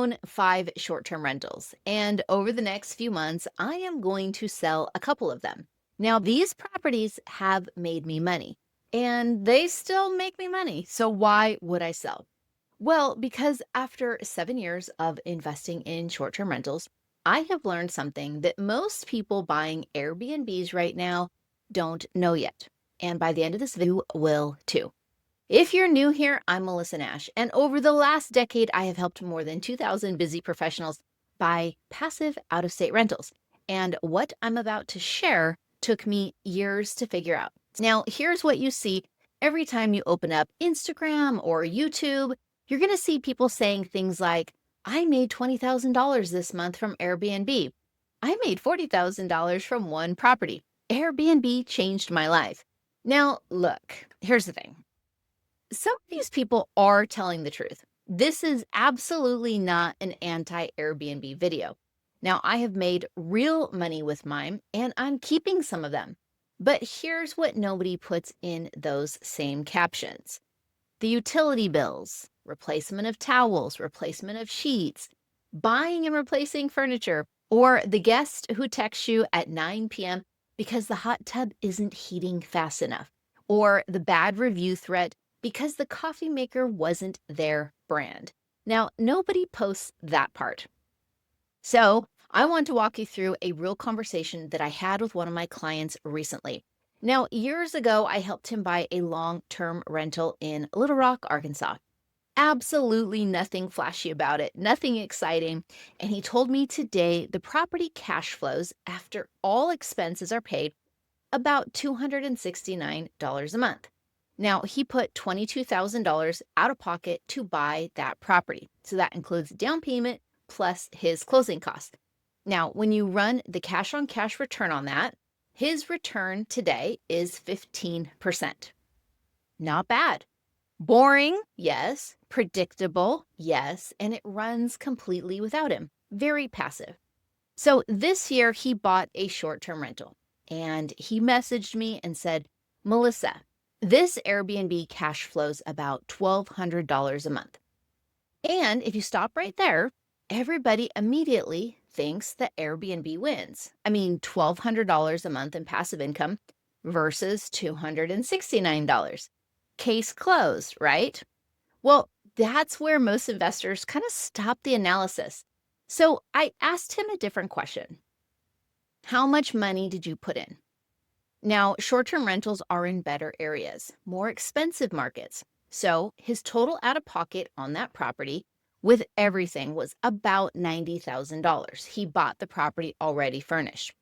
own 5 short-term rentals, and over the next few months, I am going to sell a couple of them. Now, these properties have made me money, and they still make me money. So why would I sell? Well, because after 7 years of investing in short-term rentals, I have learned something that most people buying Airbnbs right now don't know yet. And by the end of this video, you will too. If you're new here, I'm Melissa Nash, and over the last decade, I have helped more than 2,000 busy professionals buy passive out-of-state rentals. And what I'm about to share took me years to figure out. Now, here's what you see every time you open up Instagram or YouTube. You're going to see people saying things like, I made $20,000 this month from Airbnb. I made $40,000 from one property. Airbnb changed my life. Now, look, here's the thing. Some of these people are telling the truth. This is absolutely not an anti-Airbnb video. Now, I have made real money with mine, and I'm keeping some of them. But here's what nobody puts in those same captions. The utility bills, replacement of towels, replacement of sheets, buying and replacing furniture, or the guest who texts you at 9 p.m. because the hot tub isn't heating fast enough, or the bad review threat because the coffee maker wasn't their brand. Now, nobody posts that part. So I want to walk you through a real conversation that I had with one of my clients recently. Now, years ago, I helped him buy a long-term rental in Little Rock, Arkansas. Absolutely nothing flashy about it, nothing exciting. And he told me today the property cash flows after all expenses are paid about $269 a month. Now, he put $22,000 out of pocket to buy that property. So that includes down payment plus his closing costs. Now, when you run the cash on cash return on that, his return today is 15%. Not bad. Boring, yes. Predictable, yes. And it runs completely without him. Very passive. So this year he bought a short-term rental and he messaged me and said, Melissa, this Airbnb cash flows about $1,200 a month. And if you stop right there, everybody immediately thinks that Airbnb wins. I mean, $1,200 a month in passive income versus $269. Case closed, right? Well, that's where most investors kind of stop the analysis. So I asked him a different question. How much money did you put in? Now, short-term rentals are in better areas, more expensive markets. So his total out-of-pocket on that property with everything was about $90,000. He bought the property already furnished.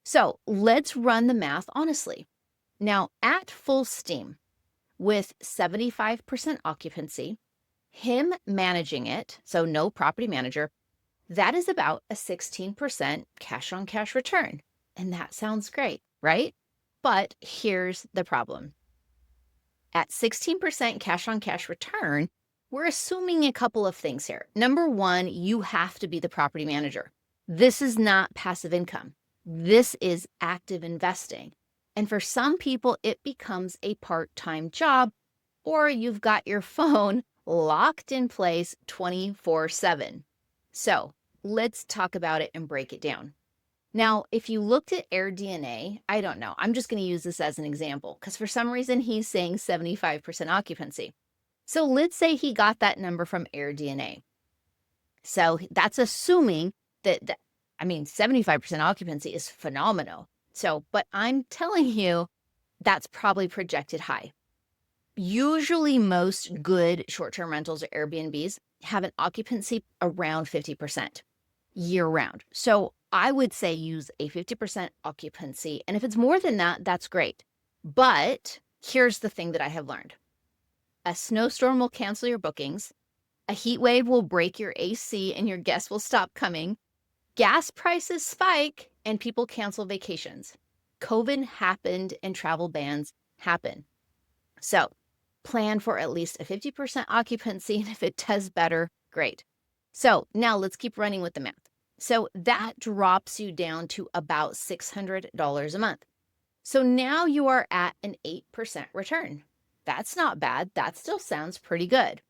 So let's run the math honestly. Now, at full steam, with 75% occupancy, him managing it, so no property manager, that is about a 16% cash on cash return. And that sounds great, right? But here's the problem. At 16% cash on cash return, we're assuming a couple of things here. Number one, you have to be the property manager. This is not passive income. This is active investing. And for some people, it becomes a part-time job, or you've got your phone locked in place 24/7. So let's talk about it and break it down. Now, if you looked at AirDNA, I don't know, I'm just going to use this as an example because for some reason he's saying 75% occupancy. So let's say he got that number from AirDNA. So that's assuming that 75% occupancy is phenomenal. So, but I'm telling you, that's probably projected high. Usually most good short-term rentals or Airbnbs have an occupancy around 50% year round. So I would say use a 50% occupancy. And if it's more than that, that's great. But here's the thing that I have learned. A snowstorm will cancel your bookings. A heat wave will break your AC and your guests will stop coming. Gas prices spike and people cancel vacations. COVID happened and travel bans happen. So plan for at least a 50% occupancy. And if it does better, great. So now let's keep running with the math. So that drops you down to about $600 a month. So now you are at an 8% return. That's not bad. That still sounds pretty good.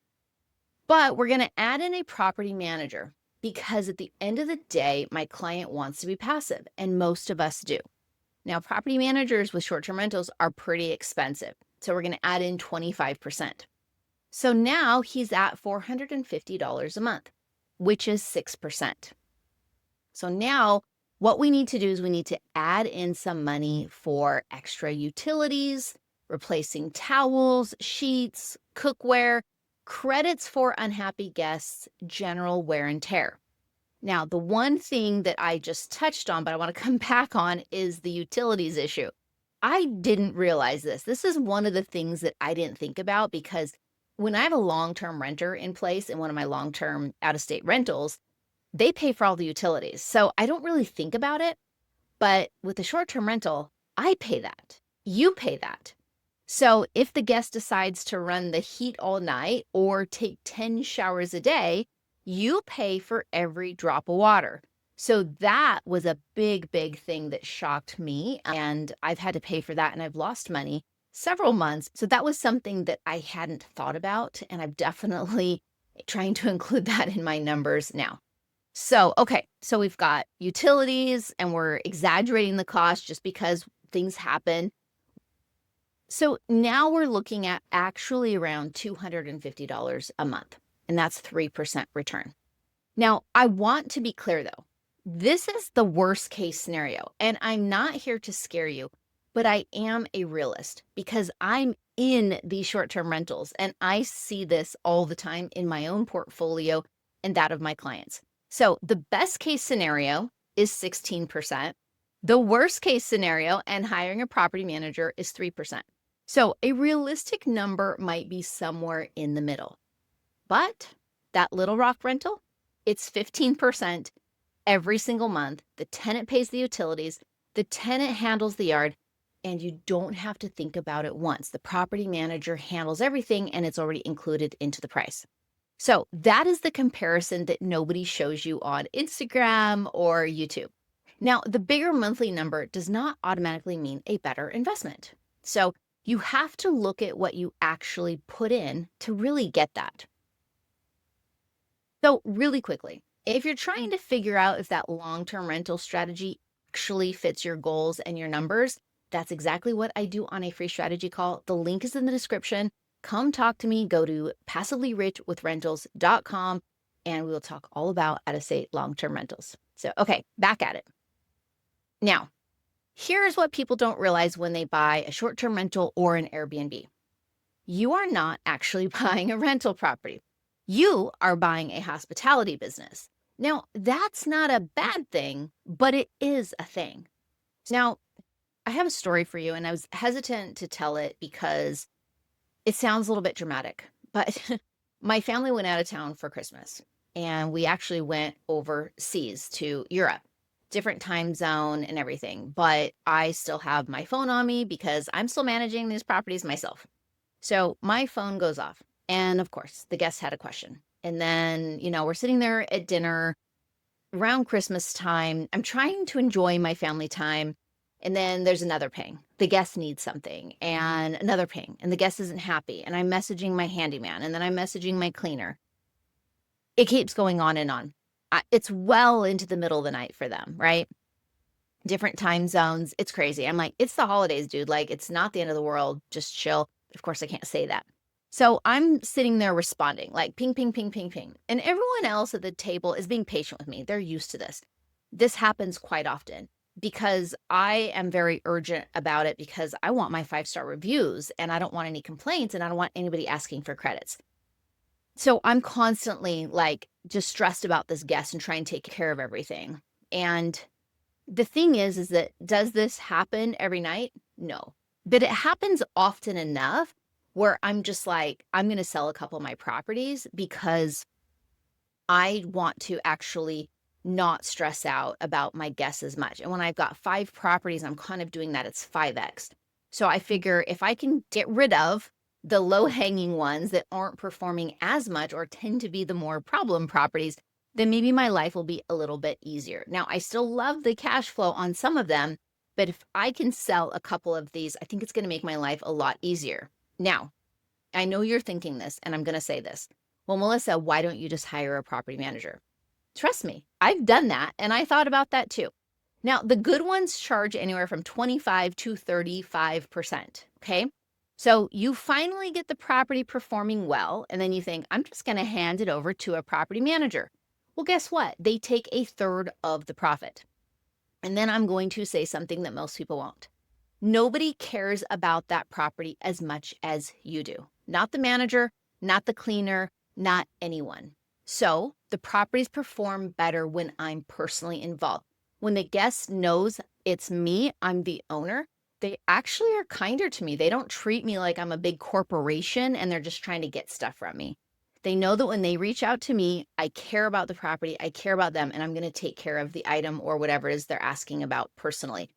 But we're going to add in a property manager because at the end of the day, my client wants to be passive, and most of us do. Now, property managers with short-term rentals are pretty expensive. So we're going to add in 25%. So now he's at $450 a month, which is 6%. So now what we need to do is we need to add in some money for extra utilities, replacing towels, sheets, cookware, credits for unhappy guests, general wear and tear. Now, the one thing that I just touched on, but I want to come back on, is the utilities issue. I didn't realize this. This is one of the things that I didn't think about because when I have a long-term renter in place in one of my long-term out-of-state rentals, they pay for all the utilities. So I don't really think about it. But with the short-term rental, I pay that. You pay that. So if the guest decides to run the heat all night or take 10 showers a day, you pay for every drop of water. So that was a big, big thing that shocked me. And I've had to pay for that and I've lost money several months. So that was something that I hadn't thought about. And I'm definitely trying to include that in my numbers now. So, okay, so we've got utilities and we're exaggerating the cost just because things happen. So now we're looking at actually around $250 a month, and that's 3% return. Now, I want to be clear though, this is the worst case scenario, and I'm not here to scare you, but I am a realist because I'm in these short-term rentals and I see this all the time in my own portfolio and that of my clients. So the best case scenario is 16%. The worst case scenario and hiring a property manager is 3%. So a realistic number might be somewhere in the middle. But that Little Rock rental, it's 15% every single month. The tenant pays the utilities, the tenant handles the yard, and you don't have to think about it once. The property manager handles everything and it's already included into the price. So that is the comparison that nobody shows you on Instagram or YouTube. Now, the bigger monthly number does not automatically mean a better investment. So you have to look at what you actually put in to really get that. So really quickly, if you're trying to figure out if that long-term rental strategy actually fits your goals and your numbers, that's exactly what I do on a free strategy call. The link is in the description. Come talk to me. Go to passivelyrichwithrentals.com and we will talk all about out-of-state long-term rentals. So, okay, back at it. Now, here's what people don't realize when they buy a short-term rental or an Airbnb. You are not actually buying a rental property. You are buying a hospitality business. Now, that's not a bad thing, but it is a thing. Now, I have a story for you, and I was hesitant to tell it because it sounds a little bit dramatic, but my family went out of town for Christmas, and we actually went overseas to Europe, different time zone and everything, but I still have my phone on me because I'm still managing these properties myself. So my phone goes off. And of course, the guest had a question. And then, we're sitting there at dinner around Christmas time. I'm trying to enjoy my family time. And then there's another ping. The guest needs something and another ping. And the guest isn't happy. And I'm messaging my handyman. And then I'm messaging my cleaner. It keeps going on and on. It's well into the middle of the night for them, right? Different time zones. It's crazy. I'm like, it's the holidays, dude. Like, it's not the end of the world. Just chill. Of course, I can't say that. So I'm sitting there responding like ping, ping, ping, ping, ping. And everyone else at the table is being patient with me. They're used to this. This happens quite often because I am very urgent about it because I want my 5-star reviews and I don't want any complaints and I don't want anybody asking for credits. So I'm constantly like just stressed about this guest and trying to take care of everything. And the thing is that does this happen every night? No, but it happens often enough where I'm just like, I'm going to sell a couple of my properties because I want to actually not stress out about my guests as much. And when I've got 5 properties, I'm kind of doing that. It's 5x. So I figure if I can get rid of the low-hanging ones that aren't performing as much or tend to be the more problem properties, then maybe my life will be a little bit easier. Now, I still love the cash flow on some of them, but if I can sell a couple of these, I think it's going to make my life a lot easier. Now, I know you're thinking this, and I'm going to say this. Well, Melissa, why don't you just hire a property manager? Trust me, I've done that and I thought about that too. Now, the good ones charge anywhere from 25 to 35%. Okay. So you finally get the property performing well, and then you think, I'm just going to hand it over to a property manager. Well, guess what? They take a third of the profit. And then I'm going to say something that most people won't. Nobody cares about that property as much as you do. Not the manager, not the cleaner, not anyone. So the properties perform better when I'm personally involved. When the guest knows it's me, I'm the owner, they actually are kinder to me. They don't treat me like I'm a big corporation and they're just trying to get stuff from me. They know that when they reach out to me, I care about the property, I care about them, and I'm going to take care of the item or whatever it is they're asking about personally.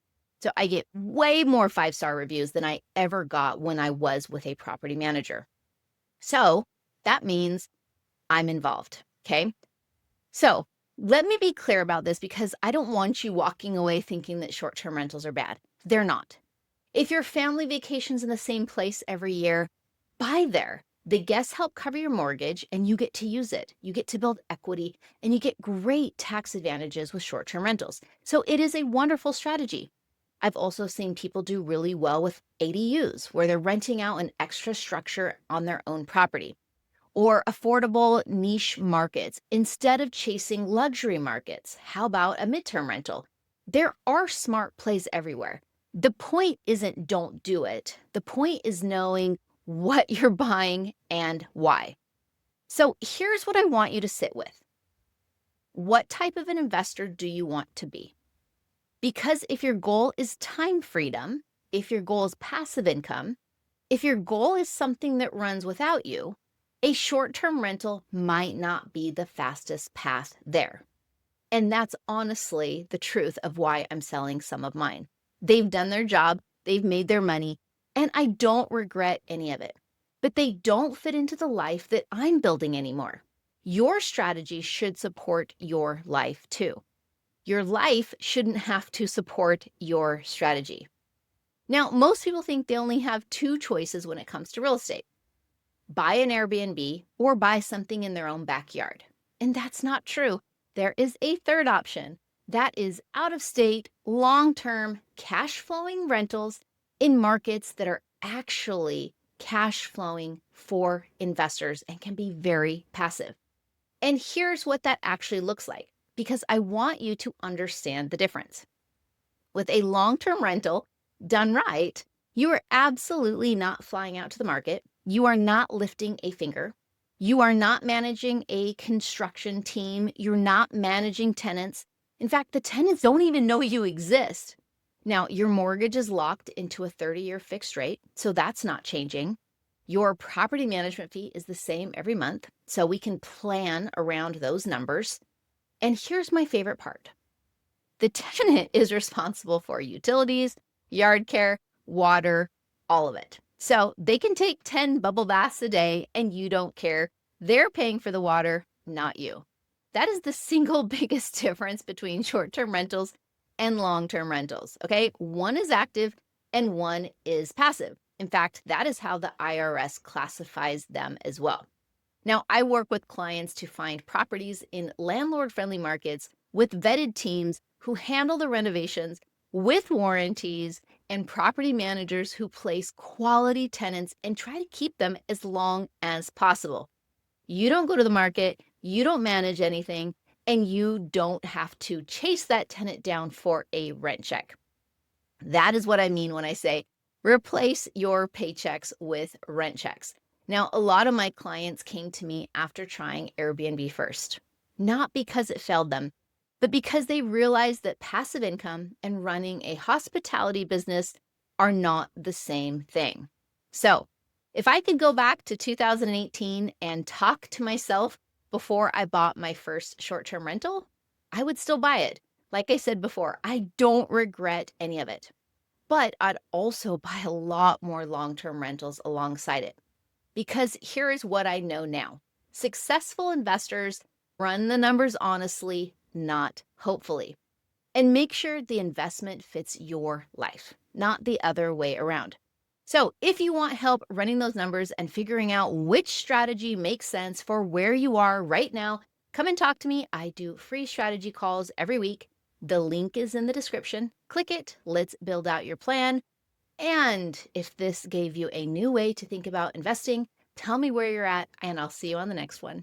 So I get way more 5-star reviews than I ever got when I was with a property manager. So that means I'm involved. Okay. So let me be clear about this because I don't want you walking away thinking that short-term rentals are bad. They're not. If your family vacations in the same place every year, buy there. The guests help cover your mortgage and you get to use it. You get to build equity and you get great tax advantages with short-term rentals. So it is a wonderful strategy. I've also seen people do really well with ADUs where they're renting out an extra structure on their own property, or affordable niche markets instead of chasing luxury markets. How about a midterm rental? There are smart plays everywhere. The point isn't don't do it. The point is knowing what you're buying and why. So here's what I want you to sit with. What type of an investor do you want to be? Because if your goal is time freedom, if your goal is passive income, if your goal is something that runs without you, a short-term rental might not be the fastest path there. And that's honestly the truth of why I'm selling some of mine. They've done their job, they've made their money, and I don't regret any of it. But they don't fit into the life that I'm building anymore. Your strategy should support your life too. Your life shouldn't have to support your strategy. Now, most people think they only have two choices when it comes to real estate: buy an Airbnb or buy something in their own backyard. And that's not true. There is a third option. That is out of state, long-term, cash flowing rentals in markets that are actually cash flowing for investors and can be very passive. And here's what that actually looks like, because I want you to understand the difference. With a long-term rental done right, you are absolutely not flying out to the market. You are not lifting a finger. You are not managing a construction team. You're not managing tenants. In fact, the tenants don't even know you exist. Now, your mortgage is locked into a 30-year fixed rate, so that's not changing. Your property management fee is the same every month, so we can plan around those numbers. And here's my favorite part. The tenant is responsible for utilities, yard care, water, all of it. So they can take 10 bubble baths a day and you don't care. They're paying for the water, not you. That is the single biggest difference between short-term rentals and long-term rentals, okay? One is active and one is passive. In fact, that is how the IRS classifies them as well. Now, I work with clients to find properties in landlord-friendly markets with vetted teams who handle the renovations with warranties and property managers who place quality tenants and try to keep them as long as possible. You don't go to the market, you don't manage anything, and you don't have to chase that tenant down for a rent check. That is what I mean when I say replace your paychecks with rent checks. Now, a lot of my clients came to me after trying Airbnb first, not because it failed them, but because they realized that passive income and running a hospitality business are not the same thing. So if I could go back to 2018 and talk to myself before I bought my first short-term rental, I would still buy it. Like I said before, I don't regret any of it, but I'd also buy a lot more long-term rentals alongside it. Because here is what I know now. Successful investors run the numbers honestly, not hopefully, and make sure the investment fits your life, not the other way around. So, if you want help running those numbers and figuring out which strategy makes sense for where you are right now, come and talk to me. I do free strategy calls every week. The link is in the description. Click it. Let's build out your plan. And if this gave you a new way to think about investing, tell me where you're at, and I'll see you on the next one.